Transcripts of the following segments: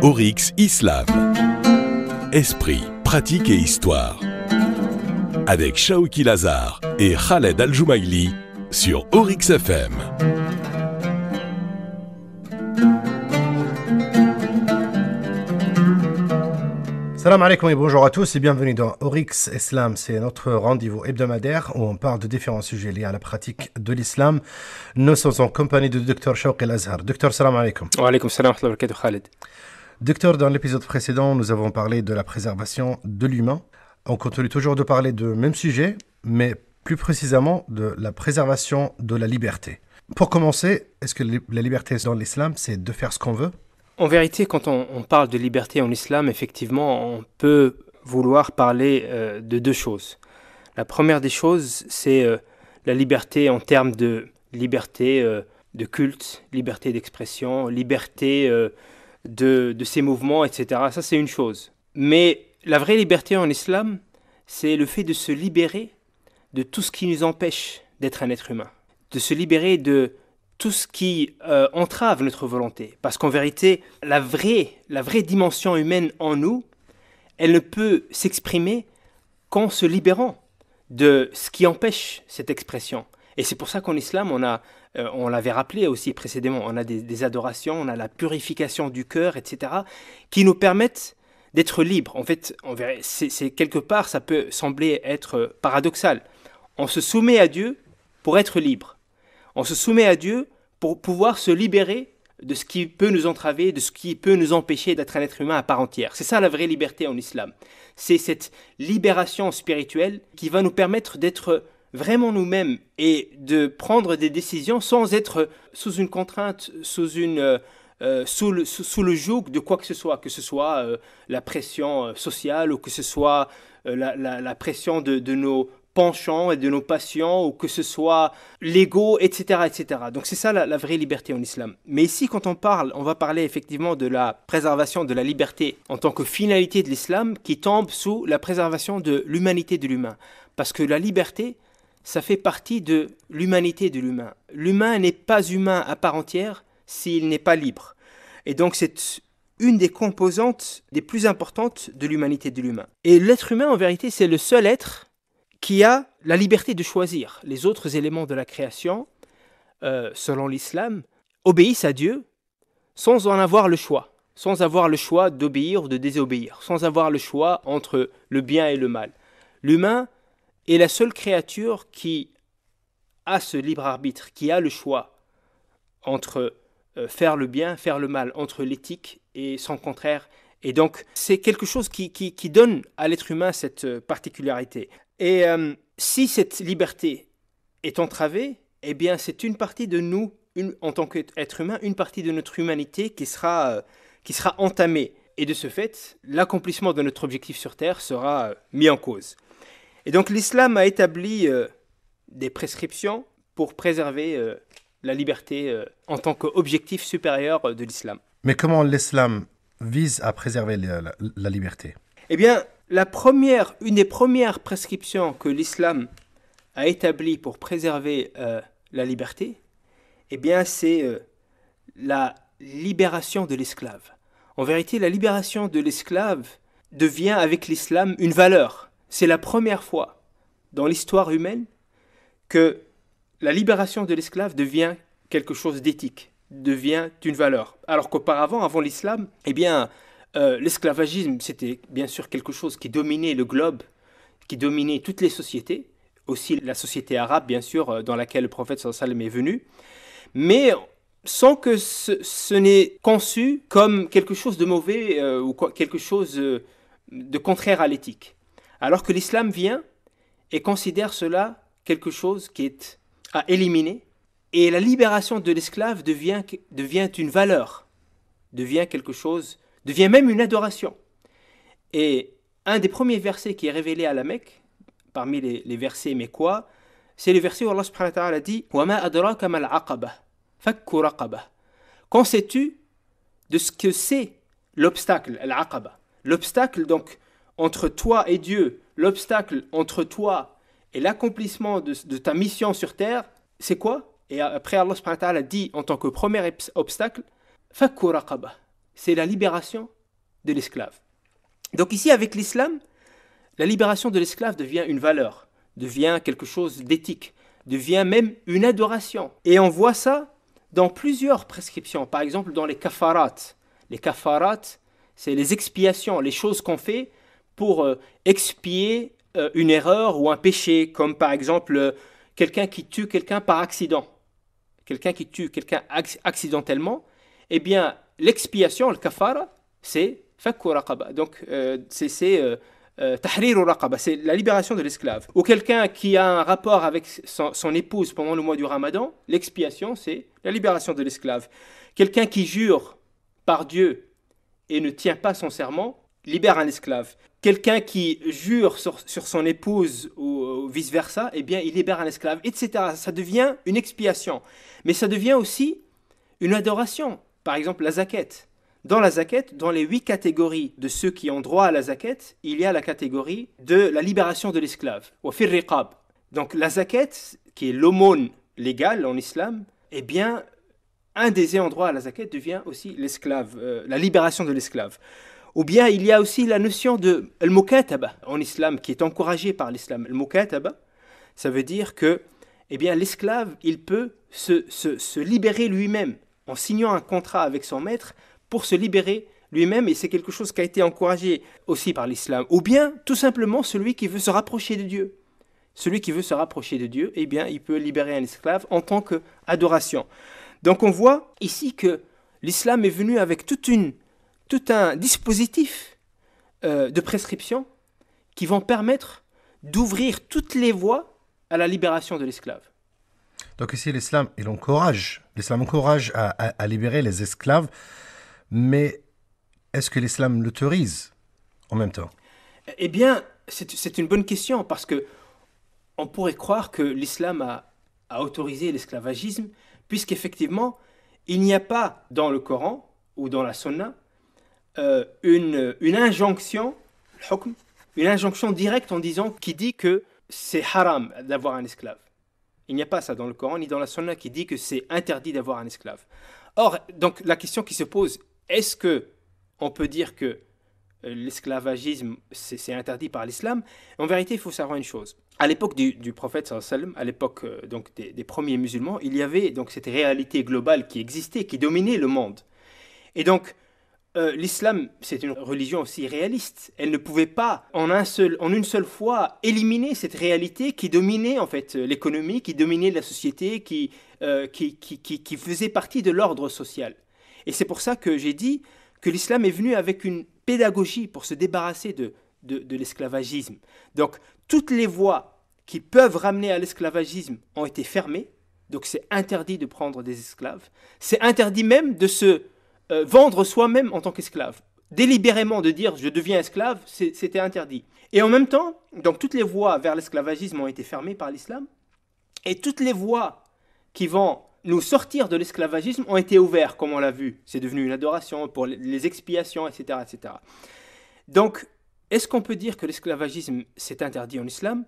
Oryx Islam. Esprit, pratique et histoire. Avec Shawki Lazar et Khaled Al-Joumaili sur Oryx FM. Salam alaikum et bonjour à tous et bienvenue dans Oryx Islam. C'est notre rendez-vous hebdomadaire où on parle de différents sujets liés à la pratique de l'islam. Nous sommes en compagnie de Dr Shawki Lazar. Docteur, salam alaikum. Wa alaikum salam wa rahmatullahi wa barakatuh, Khaled. Docteur, dans l'épisode précédent, nous avons parlé de la préservation de l'humain. On continue toujours de parler de même sujet, mais plus précisément de la préservation de la liberté. Pour commencer, est-ce que la liberté dans l'islam, c'est de faire ce qu'on veut ? En vérité, quand on parle de liberté en islam, effectivement, on peut vouloir parler de deux choses. La première des choses, c'est la liberté en termes de liberté de culte, liberté d'expression, liberté de ses mouvements, etc. Ça, c'est une chose. Mais la vraie liberté en islam, c'est le fait de se libérer de tout ce qui nous empêche d'être un être humain, de se libérer de tout ce qui entrave notre volonté. Parce qu'en vérité, la vraie dimension humaine en nous, elle ne peut s'exprimer qu'en se libérant de ce qui empêche cette expression. Et c'est pour ça qu'en islam, on l'avait rappelé aussi précédemment, on a des adorations, on a la purification du cœur, etc., qui nous permettent d'être libres. En fait, c'est quelque part, ça peut sembler être paradoxal. On se soumet à Dieu pour être libre. On se soumet à Dieu pour pouvoir se libérer de ce qui peut nous entraver, de ce qui peut nous empêcher d'être un être humain à part entière. C'est ça la vraie liberté en islam. C'est cette libération spirituelle qui va nous permettre d'être vraiment nous-mêmes et de prendre des décisions sans être sous une contrainte, sous le joug de quoi que ce soit la pression sociale ou que ce soit la pression de nos penchants et de nos passions, ou que ce soit l'ego, etc., etc. Donc c'est ça la vraie liberté en islam. Mais ici, quand on va parler effectivement de la préservation de la liberté en tant que finalité de l'islam qui tombe sous la préservation de l'humanité de l'humain. Parce que la liberté, ça fait partie de l'humanité de l'humain. L'humain n'est pas humain à part entière s'il n'est pas libre. Et donc c'est une des composantes les plus importantes de l'humanité de l'humain. Et l'être humain, en vérité, c'est le seul être qui a la liberté de choisir. Les autres éléments de la création, selon l'islam, obéissent à Dieu sans en avoir le choix. Sans avoir le choix d'obéir ou de désobéir. Sans avoir le choix entre le bien et le mal. L'humain est la seule créature qui a ce libre arbitre, qui a le choix entre faire le bien, faire le mal, entre l'éthique et son contraire. Et donc, c'est quelque chose qui donne à l'être humain cette particularité. Et si cette liberté est entravée, eh bien, c'est une partie de nous, en tant qu'être humain, une partie de notre humanité qui sera entamée. Et de ce fait, l'accomplissement de notre objectif sur Terre sera mis en cause. Et donc, l'islam a établi des prescriptions pour préserver la liberté en tant qu'objectif supérieur de l'islam. Mais comment l'islam vise à préserver la liberté ? Eh bien, une des premières prescriptions que l'islam a établies pour préserver la liberté, eh bien, c'est la libération de l'esclave. En vérité, la libération de l'esclave devient avec l'islam une valeur. C'est la première fois dans l'histoire humaine que la libération de l'esclave devient quelque chose d'éthique, devient une valeur. Alors qu'auparavant, avant l'islam, eh bien, l'esclavagisme, c'était bien sûr quelque chose qui dominait le globe, qui dominait toutes les sociétés, aussi la société arabe, bien sûr, dans laquelle le prophète sallallahu alayhi wa sallam est venu, mais sans que ce n'est conçu comme quelque chose de mauvais ou quelque chose de contraire à l'éthique. Alors que l'islam vient et considère cela quelque chose qui est à éliminer, et la libération de l'esclave devient une valeur, devient quelque chose, devient même une adoration. Et un des premiers versets qui est révélé à la Mecque, parmi les versets mécois, c'est le verset où Allah subhanahu wa ta'ala dit « وَمَا أَدْرَاكَ مَا الْعَقَبَةِ فَكُّ رَقَبَةٍ » Qu'en sais-tu de ce que c'est l'obstacle, al-aqaba ? L'obstacle donc entre toi et Dieu, l'obstacle entre toi et l'accomplissement de ta mission sur terre, c'est quoi ? Et après Allah subhanahu wa ta'ala dit en tant que premier obstacle « فَكُّ رَقَبَةٍ » c'est la libération de l'esclave. Donc ici, avec l'islam, la libération de l'esclave devient une valeur, devient quelque chose d'éthique, devient même une adoration. Et on voit ça dans plusieurs prescriptions. Par exemple, dans les kafarat. Les kafarat, c'est les expiations, les choses qu'on fait pour expier une erreur ou un péché, comme par exemple quelqu'un qui tue quelqu'un par accident. Quelqu'un qui tue quelqu'un accidentellement, eh bien, l'expiation, le kafara, c'est fakku raqaba. Donc, c'est tahriru raqaba, c'est la libération de l'esclave. Ou quelqu'un qui a un rapport avec son épouse pendant le mois du Ramadan, l'expiation, c'est la libération de l'esclave. Quelqu'un qui jure par Dieu et ne tient pas son serment, libère un esclave. Quelqu'un qui jure sur son épouse ou vice-versa, eh bien, il libère un esclave, etc. Ça devient une expiation. Mais ça devient aussi une adoration. Par exemple, la zakat. Dans la zakat, dans les 8 catégories de ceux qui ont droit à la zakat, il y a la catégorie de la libération de l'esclave. Wa fir riqab. Donc la zakat, qui est l'aumône légale en islam, eh bien, un des ayants droit à la zakat devient aussi l'esclave, la libération de l'esclave. Ou bien il y a aussi la notion de al-mukataba en islam, qui est encouragée par l'islam. Al-mukataba, ça veut dire que eh bien, l'esclave, il peut se libérer lui-même en signant un contrat avec son maître pour se libérer lui-même, et c'est quelque chose qui a été encouragé aussi par l'islam. Ou bien, tout simplement, celui qui veut se rapprocher de Dieu. Celui qui veut se rapprocher de Dieu, eh bien, il peut libérer un esclave en tant qu'adoration. Donc on voit ici que l'islam est venu avec tout un dispositif de prescription qui vont permettre d'ouvrir toutes les voies à la libération de l'esclave. Donc ici, l'islam encourage à libérer les esclaves, mais est-ce que l'islam l'autorise en même temps? Eh bien, c'est une bonne question, parce que on pourrait croire que l'islam a autorisé l'esclavagisme, puisqu'effectivement, il n'y a pas dans le Coran ou dans la Sunna une injonction, une injonction directe en disant, qui dit que c'est haram d'avoir un esclave. Il n'y a pas ça dans le Coran ni dans la Sunna qui dit que c'est interdit d'avoir un esclave. Or, donc la question qui se pose, est-ce que on peut dire que l'esclavagisme c'est interdit par l'islam? En vérité, il faut savoir une chose. À l'époque du prophète sallallahu alayhi wa sallam, à l'époque donc des premiers musulmans, il y avait donc cette réalité globale qui existait, qui dominait le monde. Et donc l'islam, c'est une religion aussi réaliste. Elle ne pouvait pas en une seule fois éliminer cette réalité qui dominait en fait l'économie, qui dominait la société, qui faisait partie de l'ordre social. Et c'est pour ça que j'ai dit que l'islam est venu avec une pédagogie pour se débarrasser de l'esclavagisme. Donc toutes les voies qui peuvent ramener à l'esclavagisme ont été fermées. Donc c'est interdit de prendre des esclaves. C'est interdit même de se vendre soi-même en tant qu'esclave. Délibérément de dire je deviens esclave, c'était interdit. Et en même temps, donc toutes les voies vers l'esclavagisme ont été fermées par l'islam, et toutes les voies qui vont nous sortir de l'esclavagisme ont été ouvertes, comme on l'a vu. C'est devenu une adoration pour les expiations, etc., etc. Donc, est-ce qu'on peut dire que l'esclavagisme c'est interdit en islam?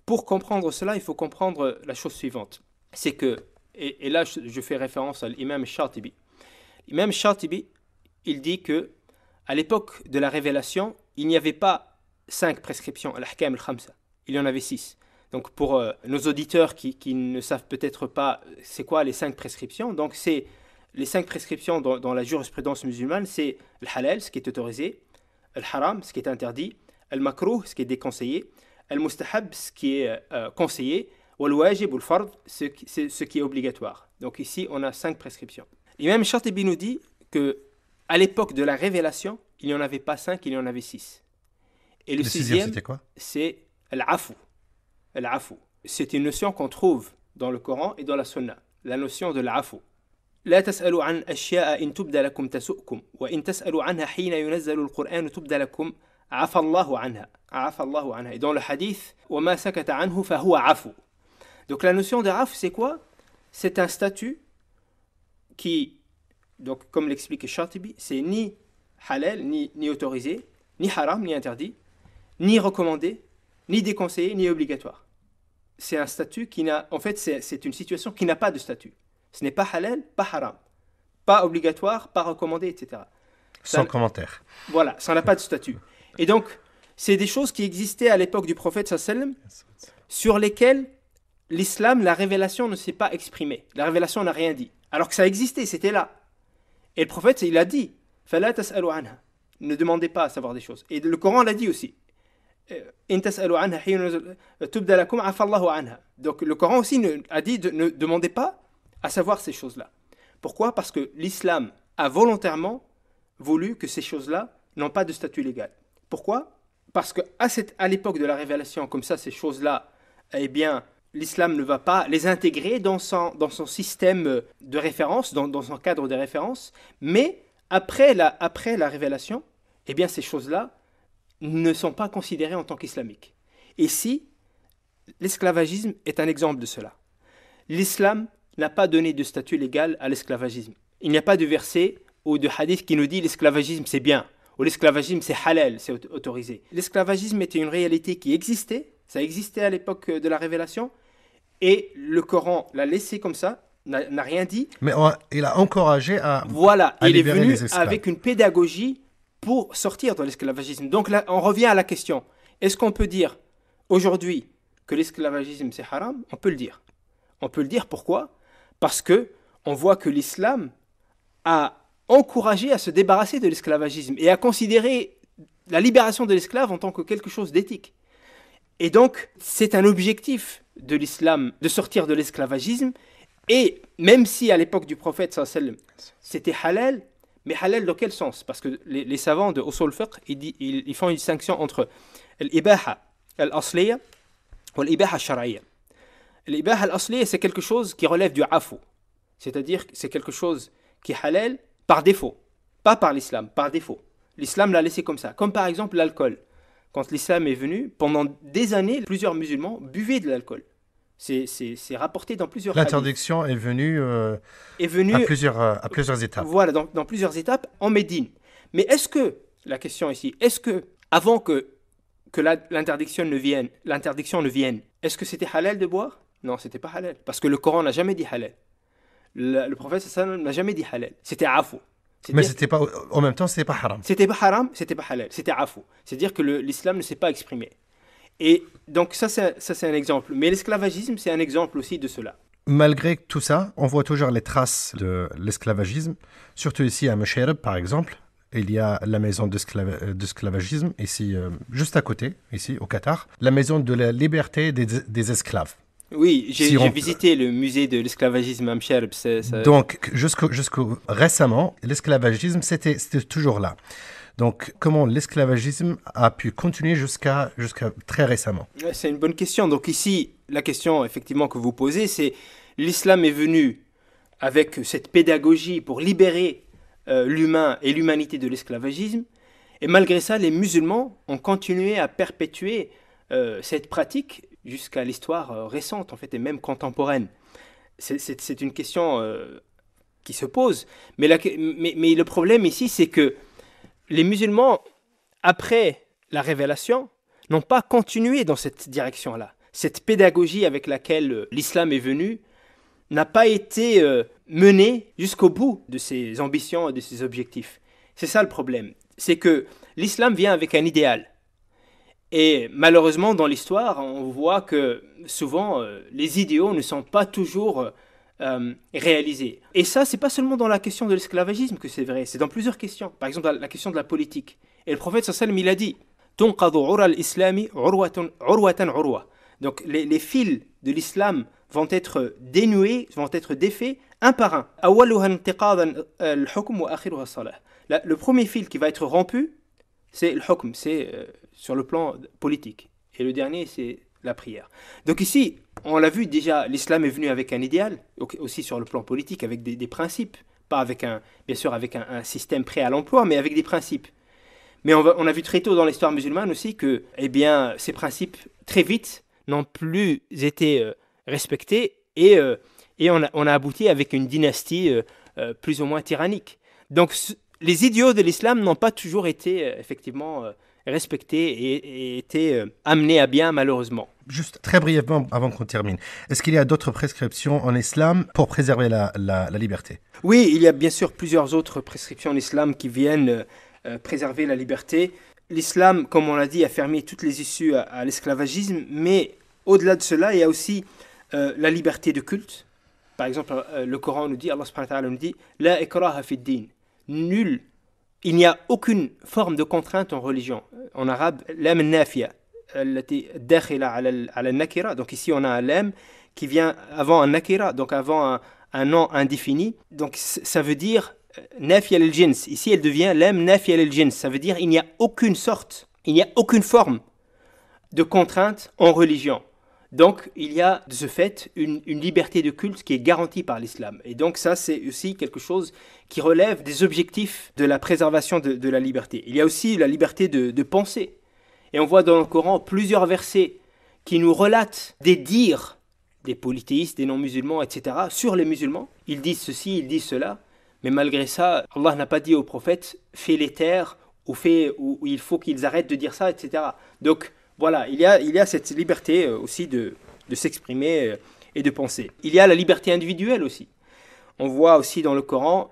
Pour comprendre cela, il faut comprendre la chose suivante. C'est que, et là je fais référence à l'imam Shatibi. L'imam Shatibi, il dit que à l'époque de la révélation, il n'y avait pas 5 prescriptions, al-ahkam al-khamsa. Il y en avait 6. Donc pour nos auditeurs qui ne savent peut-être pas c'est quoi les 5 prescriptions, donc c'est les 5 prescriptions dans la jurisprudence musulmane, c'est le halal, ce qui est autorisé, le haram, ce qui est interdit, le makruh, ce qui est déconseillé, le mustahab, ce qui est conseillé, ou le wajib ou le fard, ce qui est obligatoire. Donc ici, on a 5 prescriptions. L'imam Shatibi nous dit qu'à l'époque de la révélation, il n'y en avait pas 5, il y en avait 6. Et le sixième, c'était quoi? C'est al-afu. Al-afu. C'est une notion qu'on trouve dans le Coran et dans la Sunna. La notion de l'afu. لا تسألوا عن أشياء إن تبدى لكم تسؤكم وإن تسألوا عنها حين ينزل القرآن تبدى لكم عفى الله عنها. عفى الله عنها. Et dans le hadith, وما سكت عنه فهو عفو. Donc la notion de afu, c'est quoi? C'est un statut qui, donc comme l'explique Shatibi, c'est ni halal, ni autorisé, ni haram, ni interdit, ni recommandé, ni déconseillé, ni obligatoire. C'est un statut qui n'a, en fait, c'est une situation qui n'a pas de statut. Ce n'est pas halal, pas haram, pas obligatoire, pas recommandé, etc. Sans commentaire. Voilà, ça n'a pas de statut. Et donc, c'est des choses qui existaient à l'époque du prophète sallam, sur lesquelles l'islam, la révélation ne s'est pas exprimée. La révélation n'a rien dit. Alors que ça existait, c'était là. Et le prophète, il a dit, فَلَا تَسْأَلُوا عَنْهَا. Ne demandez pas à savoir des choses. Et le Coran l'a dit aussi. إِن تَسْأَلُوا عَنْهَا حِينَ تُبْدَ لَكُمْ عَفَى اللَّهُ عَنْهَا. Donc le Coran aussi a dit, ne demandez pas à savoir ces choses-là. Pourquoi ? Parce que l'islam a volontairement voulu que ces choses-là n'ont pas de statut légal. Pourquoi ? Parce qu'à l'époque de la révélation, comme ça, ces choses-là, eh bien, l'islam ne va pas les intégrer dans son système de référence, dans son cadre de référence, mais après la révélation, eh bien, ces choses-là ne sont pas considérées en tant qu'islamiques. Ici, l'esclavagisme est un exemple de cela. L'islam n'a pas donné de statut légal à l'esclavagisme. Il n'y a pas de verset ou de hadith qui nous dit l'esclavagisme c'est bien, ou l'esclavagisme c'est halal, c'est autorisé. L'esclavagisme était une réalité qui existait, ça existait à l'époque de la révélation, et le Coran l'a laissé comme ça, n'a rien dit. Mais il a encouragé à il est libérer venu les esclaves. avec une pédagogie pour sortir de l'esclavagisme. Donc là, on revient à la question. Est-ce qu'on peut dire aujourd'hui que l'esclavagisme c'est haram ? On peut le dire. On peut le dire pourquoi ? Parce que on voit que l'islam a encouragé à se débarrasser de l'esclavagisme et à considérer la libération de l'esclave en tant que quelque chose d'éthique. Et donc, c'est un objectif de l'islam de sortir de l'esclavagisme. Et même si à l'époque du prophète sallam, c'était halal, mais halal dans quel sens ? Parce que les savants de Usul Fiqh, ils font une distinction entre l'ibaha al-asliya ou l'ibaha al-shar'iyya. L'ibaha al-asliya, c'est quelque chose qui relève du afu. C'est-à-dire que c'est quelque chose qui est halal par défaut, pas par l'islam, par défaut. L'islam l'a laissé comme ça. Comme par exemple l'alcool. Quand l'islam est venu, pendant des années, plusieurs musulmans buvaient de l'alcool. C'est rapporté dans plusieurs hadiths. L'interdiction est venue à plusieurs étapes. Voilà, dans plusieurs étapes en Médine. Mais la question ici, est-ce que avant que l'interdiction ne vienne, est-ce que c'était halal de boire ? Non, c'était pas halal. Parce que le Coran n'a jamais dit halal. Le prophète sallam n'a jamais dit halal. C'était afu. Mais c'était pas, en même temps, c'était pas haram. C'était pas haram, c'était pas halal. C'était afu. C'est-à-dire que l'islam ne s'est pas exprimé. Et donc ça c'est un exemple. Mais l'esclavagisme, c'est un exemple aussi de cela. Malgré tout ça, on voit toujours les traces de l'esclavagisme. Surtout ici à Meshereb, par exemple. Il y a la maison d'esclavagisme, ici, juste à côté, ici, au Qatar. La maison de la liberté des esclaves. Oui, j'ai visité le musée de l'esclavagisme à Meshereb. Donc, jusqu'au récemment, l'esclavagisme, c'était toujours là. Donc, comment l'esclavagisme a pu continuer jusqu'à très récemment ? C'est une bonne question. Donc ici, la question effectivement que vous posez, c'est l'islam est venu avec cette pédagogie pour libérer l'humain et l'humanité de l'esclavagisme. Et malgré ça, les musulmans ont continué à perpétuer cette pratique jusqu'à l'histoire récente, en fait, et même contemporaine. C'est une question qui se pose. Mais le problème ici, c'est que les musulmans, après la révélation, n'ont pas continué dans cette direction-là. Cette pédagogie avec laquelle l'islam est venu n'a pas été menée jusqu'au bout de ses ambitions et de ses objectifs. C'est ça le problème. C'est que l'islam vient avec un idéal. Et malheureusement, dans l'histoire, on voit que souvent, les idéaux ne sont pas toujours réalisés. Et ça, c'est pas seulement dans la question de l'esclavagisme que c'est vrai, c'est dans plusieurs questions. Par exemple, la question de la politique. Et le prophète sallallahu alayhi wa sallam, il a dit Tunqadu ura al-islami urwatan urwa. Donc les fils de l'islam vont être dénoués, vont être défaits un par un. Le premier fil qui va être rompu, c'est le hukm, c'est sur le plan politique. Et le dernier, c'est la prière. Donc ici, on l'a vu déjà, l'islam est venu avec un idéal, aussi sur le plan politique, avec des principes. Pas avec bien sûr avec un système prêt à l'emploi, mais avec des principes. Mais on a vu très tôt dans l'histoire musulmane aussi que ces principes, très vite, n'ont plus été respectés et on a abouti avec une dynastie plus ou moins tyrannique. Donc les idéaux de l'islam n'ont pas toujours été effectivement respectée et était amenée à bien malheureusement. Juste très brièvement avant qu'on termine, est-ce qu'il y a d'autres prescriptions en islam pour préserver la liberté? Oui, il y a bien sûr plusieurs autres prescriptions en islam qui viennent préserver la liberté. L'islam, comme on l'a dit, a fermé toutes les issues à l'esclavagisme, mais au-delà de cela, il y a aussi la liberté de culte. Par exemple, le Coran nous dit, Allah subhanahu wa ta'ala nous dit, La ikraha fi din. Nul, il n'y a aucune forme de contrainte en religion. En arabe, lam nafiya, dakhila ala nakira. Donc ici, on a un lam qui vient avant un nakira, donc avant un nom indéfini. Donc ça veut dire nafiya al-jins. Ici, elle devient lam nafiya al-jins. Ça veut dire il n'y a aucune sorte, il n'y a aucune forme de contrainte en religion. Donc, il y a de ce fait une liberté de culte qui est garantie par l'islam. Et donc ça, c'est aussi quelque chose qui relève des objectifs de la préservation de la liberté. Il y a aussi la liberté de penser. Et on voit dans le Coran plusieurs versets qui nous relatent des dires des polythéistes, des non-musulmans, etc. sur les musulmans. Ils disent ceci, ils disent cela. Mais malgré ça, Allah n'a pas dit aux prophètes « fais les taire » ou « il faut qu'ils arrêtent de dire ça », etc. Donc, voilà, il y a cette liberté aussi de s'exprimer et de penser. Il y a la liberté individuelle aussi. On voit aussi dans le Coran,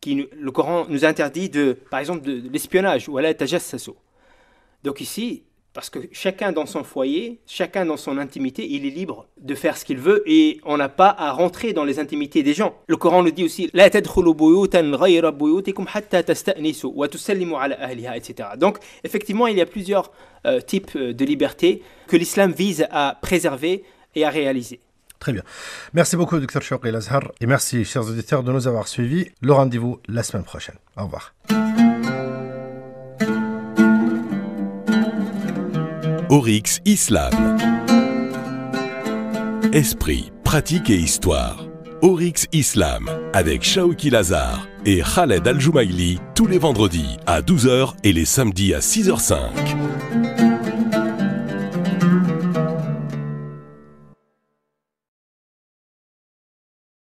le Coran nous interdit par exemple de l'espionnage ou ala tajassasu. Donc ici, parce que chacun dans son foyer, chacun dans son intimité, il est libre de faire ce qu'il veut et on n'a pas à rentrer dans les intimités des gens. Le Coran nous dit aussi la tadkhulu buyutan ghayra buyutikum hatta tasta'nisu wa tusallimu ala ahliha, etc. Donc effectivement, il y a plusieurs types de liberté que l'islam vise à préserver et à réaliser. Très bien. Merci beaucoup, Dr Chouail Azhar. Et merci, chers auditeurs, de nous avoir suivis. Le rendez-vous la semaine prochaine. Au revoir. Oryx Islam. Esprit, pratique et histoire. Oryx Islam avec Shawki Lazar et Khaled Al-Joumaili tous les vendredis à 12h et les samedis à 6h05.